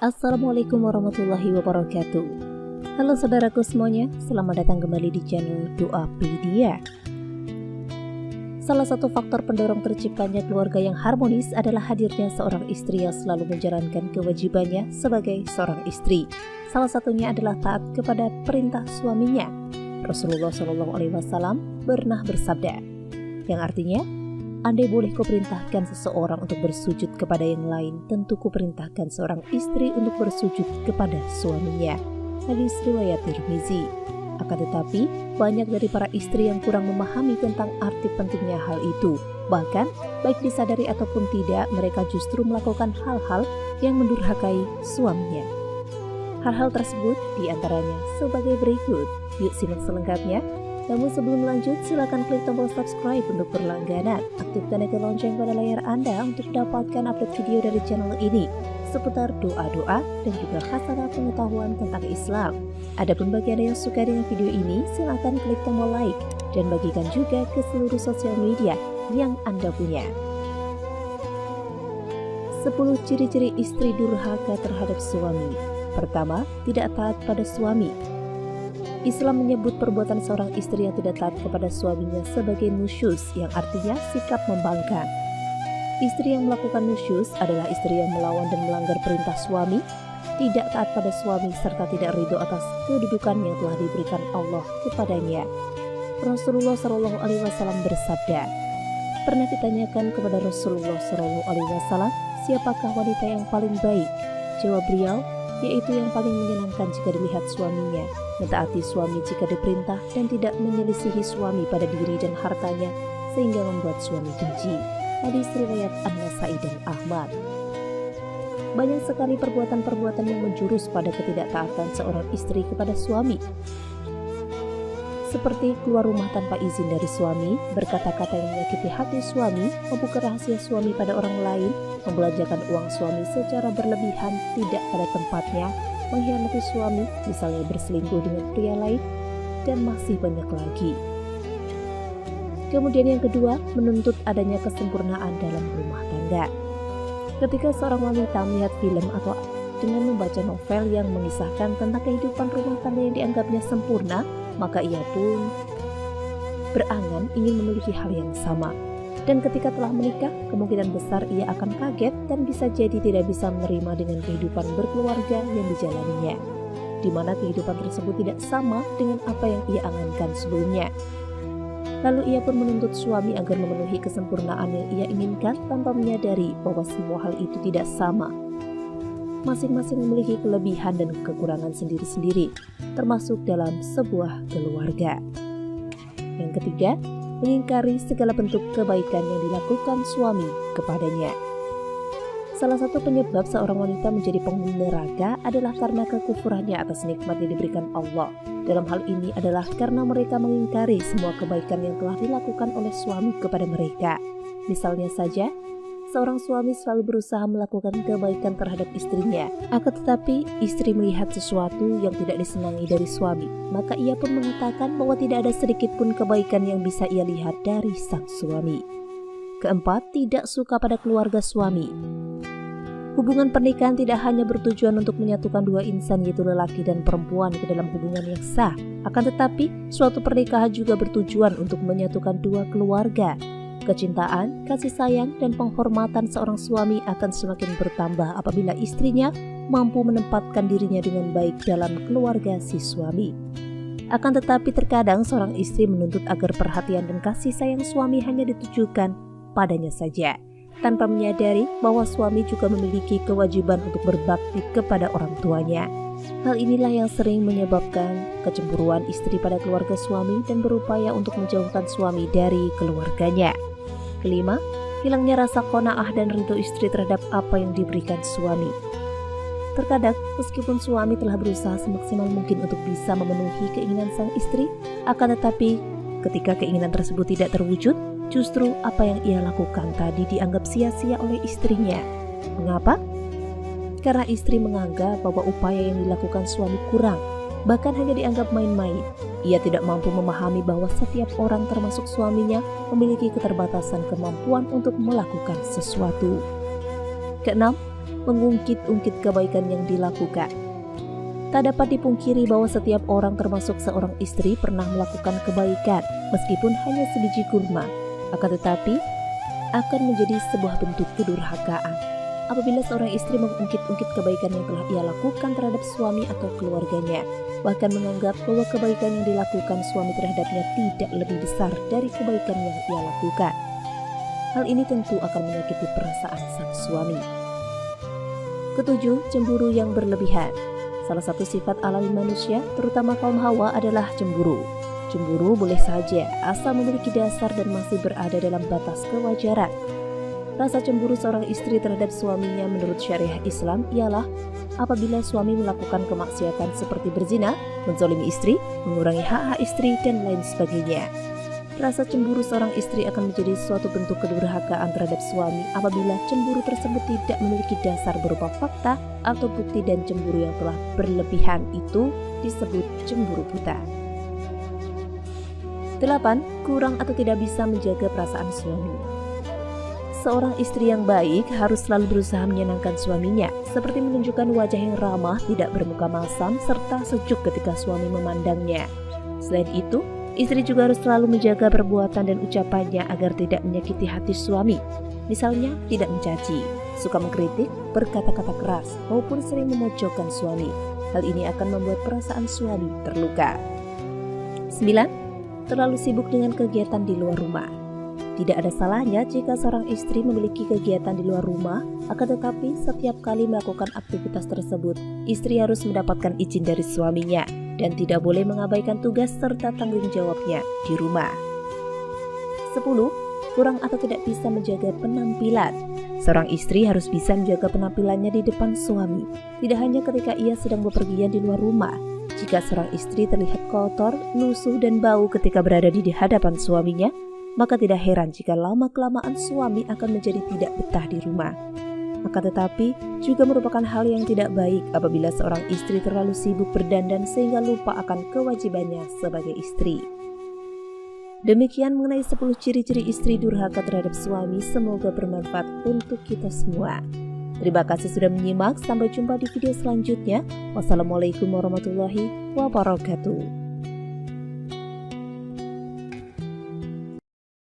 Assalamualaikum warahmatullahi wabarakatuh. Halo saudaraku semuanya, selamat datang kembali di channel Doapedia. Salah satu faktor pendorong terciptanya keluarga yang harmonis adalah hadirnya seorang istri yang selalu menjalankan kewajibannya sebagai seorang istri. Salah satunya adalah taat kepada perintah suaminya. Rasulullah SAW pernah bersabda, yang artinya, andai boleh kuperintahkan seseorang untuk bersujud kepada yang lain, tentu kuperintahkan seorang istri untuk bersujud kepada suaminya. Hadis riwayat Tirmizi. Akan tetapi, banyak dari para istri yang kurang memahami tentang arti pentingnya hal itu. Bahkan, baik disadari ataupun tidak, mereka justru melakukan hal-hal yang mendurhakai suaminya. Hal-hal tersebut diantaranya sebagai berikut. Yuk simak selengkapnya. Namun sebelum lanjut, silakan klik tombol subscribe untuk berlangganan. Aktifkan icon lonceng pada layar Anda untuk dapatkan update video dari channel ini seputar doa-doa dan juga khasanah pengetahuan tentang Islam. Adapun bagi Anda yang suka dengan video ini, silakan klik tombol like dan bagikan juga ke seluruh sosial media yang Anda punya. 10 ciri-ciri istri durhaka terhadap suami. Pertama, tidak taat pada suami. Islam menyebut perbuatan seorang istri yang tidak taat kepada suaminya sebagai nusyuz, yang artinya sikap membangkang. Istri yang melakukan nusyuz adalah istri yang melawan dan melanggar perintah suami, tidak taat pada suami, serta tidak ridho atas kedudukan yang telah diberikan Allah kepadanya. Rasulullah SAW bersabda, pernah ditanyakan kepada Rasulullah SAW, siapakah wanita yang paling baik? Jawab beliau, yaitu yang paling menyenangkan jika dilihat suaminya, mentaati suami jika diperintah, dan tidak menyelisihi suami pada diri dan hartanya sehingga membuat suami benci. Hadis riwayat An-Nasai dan Ahmad. Banyak sekali perbuatan-perbuatan yang menjurus pada ketidaktaatan seorang istri kepada suami, seperti keluar rumah tanpa izin dari suami, berkata-kata yang menyakiti hati suami, membuka rahasia suami pada orang lain, membelanjakan uang suami secara berlebihan tidak pada tempatnya, mengkhianati suami, misalnya berselingkuh dengan pria lain, dan masih banyak lagi. Kemudian yang kedua, menuntut adanya kesempurnaan dalam rumah tangga. Ketika seorang wanita melihat film atau dengan membaca novel yang mengisahkan tentang kehidupan rumah tangga yang dianggapnya sempurna, maka ia pun berangan ingin memiliki hal yang sama. Dan ketika telah menikah, kemungkinan besar ia akan kaget dan bisa jadi tidak bisa menerima dengan kehidupan berkeluarga yang dijalaninya, di mana kehidupan tersebut tidak sama dengan apa yang ia angankan sebelumnya. Lalu ia pun menuntut suami agar memenuhi kesempurnaan yang ia inginkan tanpa menyadari bahwa semua hal itu tidak sama. Masing-masing memiliki kelebihan dan kekurangan sendiri-sendiri, termasuk dalam sebuah keluarga. Yang ketiga, mengingkari segala bentuk kebaikan yang dilakukan suami kepadanya. Salah satu penyebab seorang wanita menjadi penghuni neraka adalah karena kekufurannya atas nikmat yang diberikan Allah. Dalam hal ini adalah karena mereka mengingkari semua kebaikan yang telah dilakukan oleh suami kepada mereka. Misalnya saja, seorang suami selalu berusaha melakukan kebaikan terhadap istrinya, akan tetapi istri melihat sesuatu yang tidak disenangi dari suami, maka ia pun mengatakan bahwa tidak ada sedikit pun kebaikan yang bisa ia lihat dari sang suami. Keempat, tidak suka pada keluarga suami. Hubungan pernikahan tidak hanya bertujuan untuk menyatukan dua insan, yaitu lelaki dan perempuan, ke dalam hubungan yang sah. Akan tetapi, suatu pernikahan juga bertujuan untuk menyatukan dua keluarga. Kecintaan, kasih sayang, dan penghormatan seorang suami akan semakin bertambah apabila istrinya mampu menempatkan dirinya dengan baik dalam keluarga si suami. Akan tetapi terkadang seorang istri menuntut agar perhatian dan kasih sayang suami hanya ditujukan padanya saja, tanpa menyadari bahwa suami juga memiliki kewajiban untuk berbakti kepada orang tuanya. Hal inilah yang sering menyebabkan kecemburuan istri pada keluarga suami dan berupaya untuk menjauhkan suami dari keluarganya. Kelima, hilangnya rasa qanaah dan ridho istri terhadap apa yang diberikan suami. Terkadang, meskipun suami telah berusaha semaksimal mungkin untuk bisa memenuhi keinginan sang istri, akan tetapi ketika keinginan tersebut tidak terwujud, justru apa yang ia lakukan tadi dianggap sia-sia oleh istrinya. Mengapa? Karena istri menganggap bahwa upaya yang dilakukan suami kurang, bahkan hanya dianggap main-main. Ia tidak mampu memahami bahwa setiap orang termasuk suaminya memiliki keterbatasan kemampuan untuk melakukan sesuatu. Keenam, mengungkit-ungkit kebaikan yang dilakukan. Tak dapat dipungkiri bahwa setiap orang termasuk seorang istri pernah melakukan kebaikan meskipun hanya sebiji kurma, akan tetapi akan menjadi sebuah bentuk kedurhakaan apabila seorang istri mengungkit-ungkit kebaikan yang telah ia lakukan terhadap suami atau keluarganya, bahkan menganggap bahwa kebaikan yang dilakukan suami terhadapnya tidak lebih besar dari kebaikan yang ia lakukan. Hal ini tentu akan menyakiti perasaan sang suami. Ketujuh, cemburu yang berlebihan. Salah satu sifat alami manusia, terutama kaum Hawa, adalah cemburu. Cemburu boleh saja asal memiliki dasar dan masih berada dalam batas kewajaran. Rasa cemburu seorang istri terhadap suaminya menurut syariah Islam ialah apabila suami melakukan kemaksiatan seperti berzina, menzalimi istri, mengurangi hak-hak istri, dan lain sebagainya. Rasa cemburu seorang istri akan menjadi suatu bentuk kedurhakaan terhadap suami apabila cemburu tersebut tidak memiliki dasar berupa fakta atau bukti, dan cemburu yang telah berlebihan itu disebut cemburu buta. 8. Kurang atau tidak bisa menjaga perasaan suami. Seorang istri yang baik harus selalu berusaha menyenangkan suaminya, seperti menunjukkan wajah yang ramah, tidak bermuka masam, serta sejuk ketika suami memandangnya. Selain itu, istri juga harus selalu menjaga perbuatan dan ucapannya agar tidak menyakiti hati suami. Misalnya, tidak mencaci, suka mengkritik, berkata-kata keras, maupun sering memojokkan suami. Hal ini akan membuat perasaan suami terluka. 9. Terlalu sibuk dengan kegiatan di luar rumah. Tidak ada salahnya jika seorang istri memiliki kegiatan di luar rumah, akan tetapi setiap kali melakukan aktivitas tersebut, istri harus mendapatkan izin dari suaminya dan tidak boleh mengabaikan tugas serta tanggung jawabnya di rumah. 10. Kurang atau tidak bisa menjaga penampilan. Seorang istri harus bisa menjaga penampilannya di depan suami, tidak hanya ketika ia sedang bepergian di luar rumah. Jika seorang istri terlihat kotor, lusuh, dan bau ketika berada di hadapan suaminya, maka tidak heran jika lama-kelamaan suami akan menjadi tidak betah di rumah. Akan tetapi, juga merupakan hal yang tidak baik apabila seorang istri terlalu sibuk berdandan sehingga lupa akan kewajibannya sebagai istri. Demikian mengenai 10 ciri-ciri istri durhaka terhadap suami. Semoga bermanfaat untuk kita semua. Terima kasih sudah menyimak. Sampai jumpa di video selanjutnya. Wassalamualaikum warahmatullahi wabarakatuh.